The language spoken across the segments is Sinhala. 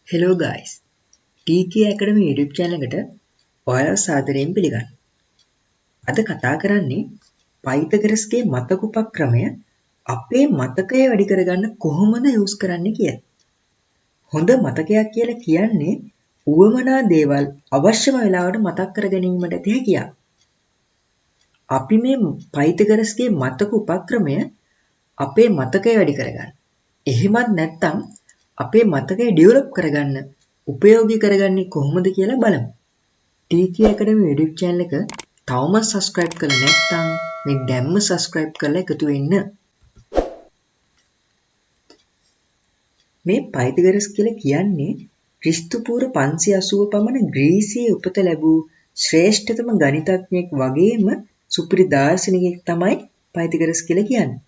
Hello guys, TK Academy YouTube channel එකට ඔයාලව සාදරයෙන් පිළිගන්නවා. අද කතා කරන්නේ පයිතගරස්ගේ මතක උපක්‍රමය අපේ මතකය වැඩි කරගන්න කොහොමද යූස් කරන්නේ කියලා. හොඳ මතකයක් කියලා කියන්නේ උවමනා දේවල් අවශ්‍යම වෙලාවට මතක් කර ගැනීමට ඇති හැකියාව. අපි මේ පයිතගරස්ගේ මතක උපක්‍රමය අපේ මතකය වැඩි කරගන්න. එහෙමත් නැත්නම් අපේ මතකය ඩෙවලොප් කරගන්න උපයෝගී කරගන්නේ කොහොමද කියලා බලමු. TK Academy YouTube channel එක තවමත් subscribe කරලා නැත්නම් මේ දැම්ම subscribe කරලා එකතු වෙන්න. මේ පයිතගරස් කියලා කියන්නේ ක්‍රිස්තු පූර්ව 580 පමණ ග්‍රීසියේ උපත ලැබූ ශ්‍රේෂ්ඨතම ගණිතඥයෙක් වගේම සුපිරි දාර්ශනිකයෙක් තමයි පයිතගරස් කියලා කියන්නේ.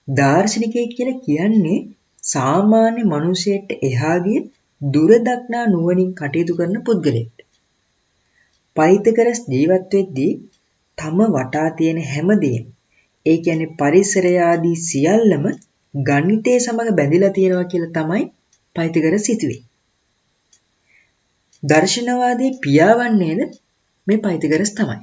දාර්ශනිකයෙක් කියලා කියන්නේ සාමාන්‍ය මිනිසෙට එහා ගිය දුර දක්නා නුවණින් කටයුතු කරන පුද්ගලයෙක්. පයිතගරස් ජීවත් වෙද්දී තම වටා තියෙන හැමදේම, ඒ කියන්නේ පරිසරය ආදී සියල්ලම ගණිතය සමග බැඳිලා තියෙනවා කියලා තමයි පයිතගරස් හිතුවේ. දර්ශනවාදී පියාඹන්නේ නේද මේ පයිතගරස් තමයි.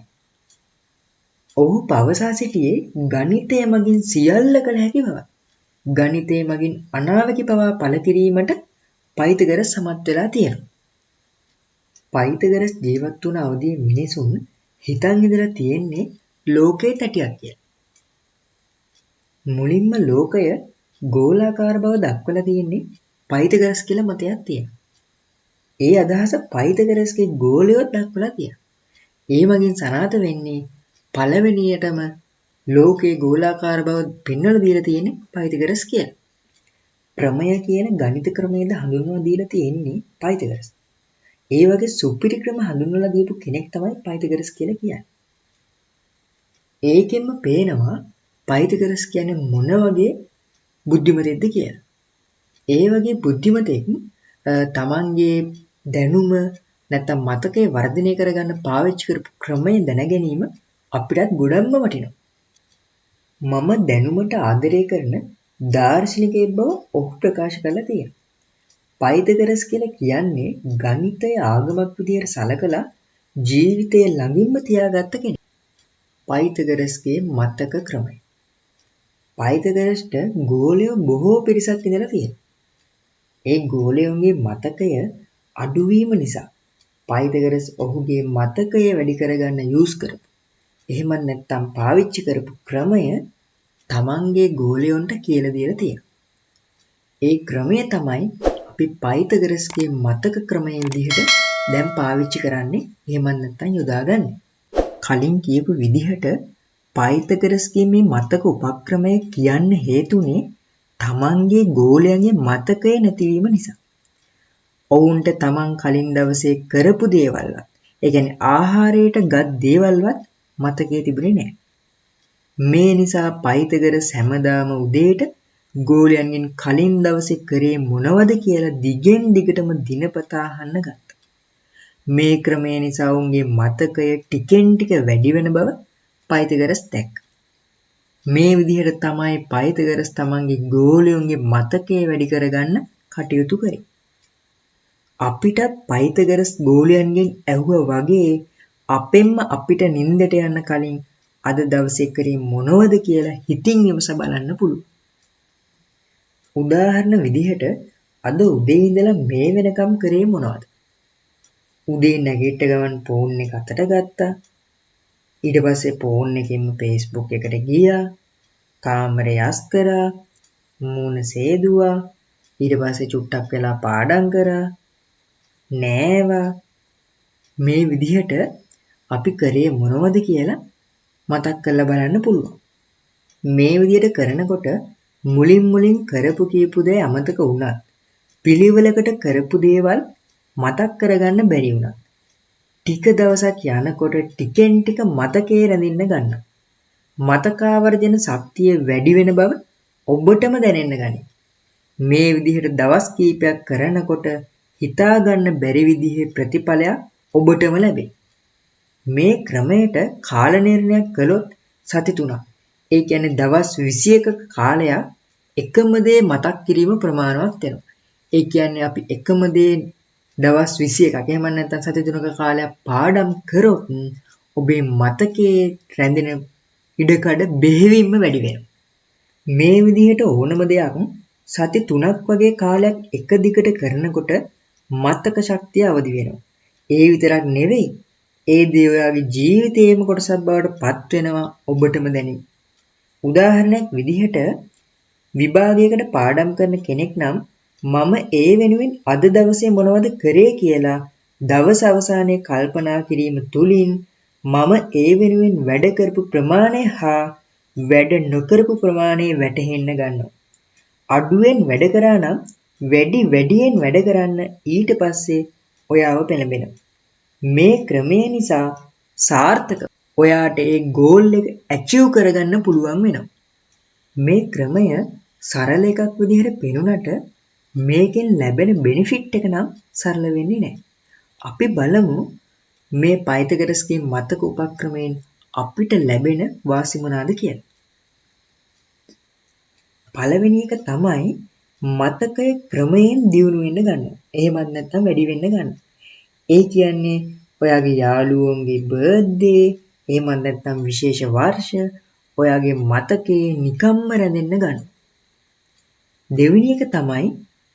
ඔහු පවසා සිටියේ ගණිතය මගින් සියල්ල කළ හැකි බව. ගණිතය මගින් අනාවැකි පවා පළ කිරීමට පයිතගරස් සමත් වෙලා තියෙනවා. පයිතගරස් ජීවත් වුණ අවදියේ මිනිසුන් හිතන් ඉඳලා තියෙන්නේ ලෝකේ තැටියක් කියලා. මුලින්ම ලෝකය ගෝලාකාර බව දක්වලා තියෙන්නේ පයිතගරස් කියලා මතයක් තියෙනවා. ඒ අදහස පයිතගරස්ගේ ගෝලයොත් දක්වලා තියෙනවා. ඒ මගින් සනාථ වෙන්නේ පළවෙනියටම ලෝකේ ගෝලාකාර බව පෙන්වලා දීලා තියෙන්නේ පයිතගරස් කියලා. ප්‍රමේය කියන ගණිත ක්‍රමයේද හඳුන්වලා දීලා තියෙන්නේ පයිතගරස්. ඒ වගේ සුපිරි ක්‍රම හඳුන්වලා දීපු කෙනෙක් තමයි පයිතගරස් කියලා කියන්නේ. ඒකෙන්ම පේනවා පයිතගරස් කියන්නේ මොන වගේ බුද්ධිමතෙක්ද කියලා. ඒ වගේ බුද්ධිමතෙක් තමන්ගේ දැනුම නැත්නම් මතකය වර්ධනය කරගන්න පාවිච්චි කරපු ක්‍රමය දැන ගැනීම අපිටත් ගොඩක්ම වටිනවා. මම දැනුමට ආදරය කරන දාර්ශනිකයෙක් බව ඔහු ප්‍රකාශ කරලා තියෙනවා. පයිතගරස් කියලා කියන්නේ ගණිතය ආගමක් විදියට සලකලා ජීවිතය ළඟින්ම තියාගත්ත කෙනෙක්. පයිතගරස්ගේ මතක ක්‍රමය. පයිතගරස්ට ගෝලයෝ බොහෝ පිරිසක් ඉඳලා තියෙනවා. ඒ ගෝලයන්ගේ මතකය අඩුවීම නිසා පයිතගරස් ඔහුගේ මතකය වැඩි කරගන්න යූස් කරපු. එහෙම නැත්නම් පාවිච්චි කරපු ක්‍රමය තමන්ගේ ගෝලයන්ට කියලා දීලා තියෙනවා. ඒ ක්‍රමය තමයි අපි පයිතගරස්ගේ මතක ක්‍රමයේ විදිහට දැන් පාවිච්චි කරන්නේ. එහෙම නැත්නම් යොදාගන්නේ. කලින් කියපු විදිහට පයිතගරස්ගේ මේ මතක උපක්‍රමය කියන්න හේතුනේ තමන්ගේ ගෝලයන්ගේ මතකය නැතිවීම නිසා. ඔවුන්ට තමන් කලින් දවසේ කරපු දේවල්වත්, ඒ කියන්නේ ආහාරයට ගත් දේවල්වත් මතකයේ තිබුණේ නැහැ. මේ නිසා පයිතගරස් හැමදාම උදේට ගෝලයන්ගෙන් කලින් දවසේ කරේ මොනවද කියලා දිගින් දිගටම දිනපතා අහන්න ගත්තා. මේ ක්‍රමය නිසා උන්ගේ මතකය ටිකෙන් ටික වැඩි වෙන බව පයිතගරස් දැක්කා. මේ විදිහට තමයි පයිතගරස් තමන්ගේ ගෝලයන්ගේ මතකය වැඩි කරගන්න කටයුතු කරේ. අපිට පයිතගරස් ගෝලයන්ගෙන් ඇහුවා වගේ අපෙන්ම අපිට නිින්දට යන්න කලින් අද දවසේ කරේ මොනවද කියලා හිතින් විමස බලන්න පුළුවන්. උදාහරණ විදිහට අද උදේ ඉඳලා මේ වෙනකම් කරේ මොනවද? උදේ නැගිට ගමන් ෆෝන් එක අතට ගත්තා. ඊට පස්සේ ෆෝන් එකෙන්ම Facebook එකට ගියා. කාමරය යස් කරා. මූණ සේදුවා. ඊට පස්සේ චුට්ටක් වෙලා පාඩම් කරා. නෑවා. මේ විදිහට අපි කරේ මොනවද කියලා මතක් කරලා බලන්න පුළුවන්. මේ විදිහට කරනකොට මුලින් කරපු කීපු දේ අමතක වුණත් පිළිවෙලකට කරපු දේවල් මතක් කරගන්න බැරි වුණා. ටික දවසක් යනකොට ටිකෙන් ටික මතකේ රැඳෙන්න ගන්නවා. මතකාවර්ජන ශක්තිය වැඩි වෙන බව ඔබටම දැනෙන්න ගනී. මේ විදිහට දවස් කීපයක් කරනකොට හිතා ගන්න බැරි විදිහේ ප්‍රතිඵලයක් ඔබටම ලැබේ. මේ ක්‍රමයට කාල නිර්ණයක් කළොත් සති 3ක්. ඒ කියන්නේ දවස් 21ක කාලයක් එකම දේ මතක් කිරීම ප්‍රමාණවත් වෙනවා. ඒ කියන්නේ අපි එකම දේ දවස් 21ක් එහෙම නැත්නම් සති 3ක කාලයක් පාඩම් කරොත් ඔබේ මතකයේ රැඳෙන ඉඩකඩ බෙහෙවින්ම වැඩි වෙනවා. මේ විදිහට ඕනම දෙයක් සති 3ක් වගේ කාලයක් එක දිගට කරනකොට මතක ශක්තිය අවදි වෙනවා. ඒ විතරක් නෙවෙයි. ඒ දේ ඔයාගේ ජීවිතේම කොටසක් බවට පත් වෙනවා ඔබටම දැනෙයි. උදාහරණයක් විදිහට විභාගයකට පාඩම් කරන කෙනෙක් නම් මම ඒ වෙනුවෙන් අද දවසේ මොනවද කරේ කියලා දවස අවසානයේ කල්පනා කිරීම තුළින් මම ඒ වෙනුවෙන් වැඩ කරපු ප්‍රමාණය හා වැඩ නොකරපු ප්‍රමාණය වැටහෙන්න ගන්නවා. අඩුවෙන් වැඩ කරා නම් වැඩියෙන් වැඩ කරන්න ඊට පස්සේ ඔයාව පෙළඹෙනවා. මේ ක්‍රමය නිසා සාර්ථක ඔයාට ඒ ගෝල් එක ඇචීව් කරගන්න පුළුවන් වෙනවා. මේ ක්‍රමය සරල එකක් විදිහට පෙනුනට මේකෙන් ලැබෙන බෙනිෆිට් එක නම් සරල වෙන්නේ නැහැ. අපි බලමු මේ පයිතගරස්ගේ මතක උපක්‍රමයෙන් අපිට ලැබෙන වාසි මොනවාද කියලා. පළවෙනි එක තමයි මතකය ක්‍රමයෙන් දියුණු වෙන්න ගන්නවා. එහෙමත් නැත්නම් වැඩි වෙන්න ගන්නවා. ඒ කියන්නේ ඔයාගේ යාළුවෝන්ගේ බර්ත්ඩේ එහෙමත් නැත්නම් විශේෂ වර්ෂ ඔයාගේ මතකයේ නිකම්ම රැඳෙන්න ගන්නවා. දෙවෙනි එක තමයි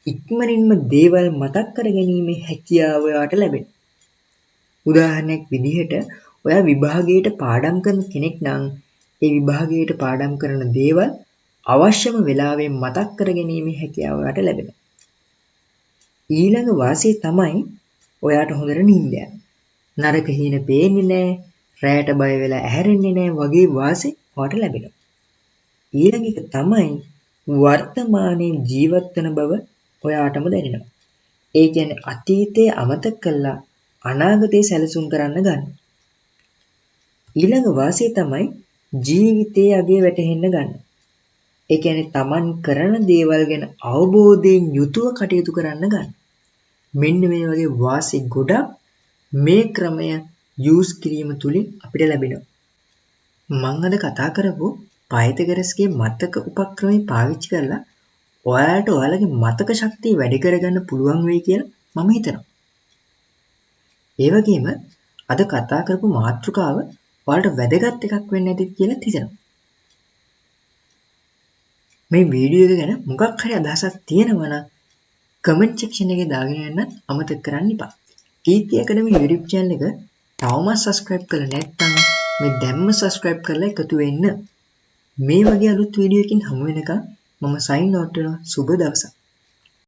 ඉක්මනින්ම දේවල් මතක් කර ගැනීමේ හැකියාව ඔයාට ලැබෙන. උදාහරණයක් විදිහට ඔයා විභාගයට පාඩම් කරන කෙනෙක් නම් ඒ විභාගයට පාඩම් කරන දේවල් අවශ්‍යම වෙලාවෙ මතක් කර ගැනීමේ හැකියාව ඔයාට ලැබෙනවා. ඊළඟ වාසිය තමයි ඔයාට හොඳට නිින්ද යන. නරක හීන පේන්නේ නැහැ, රැයට බය වෙලා ඇහැරෙන්නේ නැහැ වගේ වාසි ඔයාට ලැබෙනවා. ඊළඟ එක තමයි වර්තමානයේ ජීවත් වෙන බව ඔයාටම දැනෙනවා. ඒ කියන්නේ අතීතයේ අමතක කළා අනාගතේ සැලසුම් කරන්න ගන්න. ඊළඟ වාසිය තමයි ජීවිතයේ අගය වැටහෙන්න ගන්න. ඒ කියන්නේ Taman කරන දේවල් ගැන අවබෝධයෙන් යුතුව කටයුතු කරන්න ගන්න. මෙන්න මේ වගේ වාසි ගොඩක් මේ ක්‍රමය යූස් කිරීම තුලින් අපිට ලැබෙනවා. මම අද කතා කරපු පයිතගරස්ගේ මතක උපක්‍රමය පාවිච්චි කරලා ඔයාලට ඔයාලගේ මතක ශක්තිය වැඩි කරගන්න පුළුවන් වෙයි කියලා මම හිතනවා. ඒ වගේම අද කතා කරපු මාතෘකාව ඔයාලට වැදගත් එකක් වෙන්න ඇති කියලා හිතනවා. මේ වීඩියෝ එක ගැන මොකක් හරි අදහසක් තියෙනවා නම් කමෙන්ට් සෙක්ෂන් එකේ දාගෙන යන්න අමතක කරන්න එපා. කීර්ති ඇකඩමි YouTube channel එක තවමත් subscribe කරලා නැත්නම් මේ දැම්ම subscribe කරලා එකතු වෙන්න. මේ වගේ අලුත් වීඩියෝ එකකින් හමු වෙනකම් මම sign out වෙනවා. සුබ දවසක්.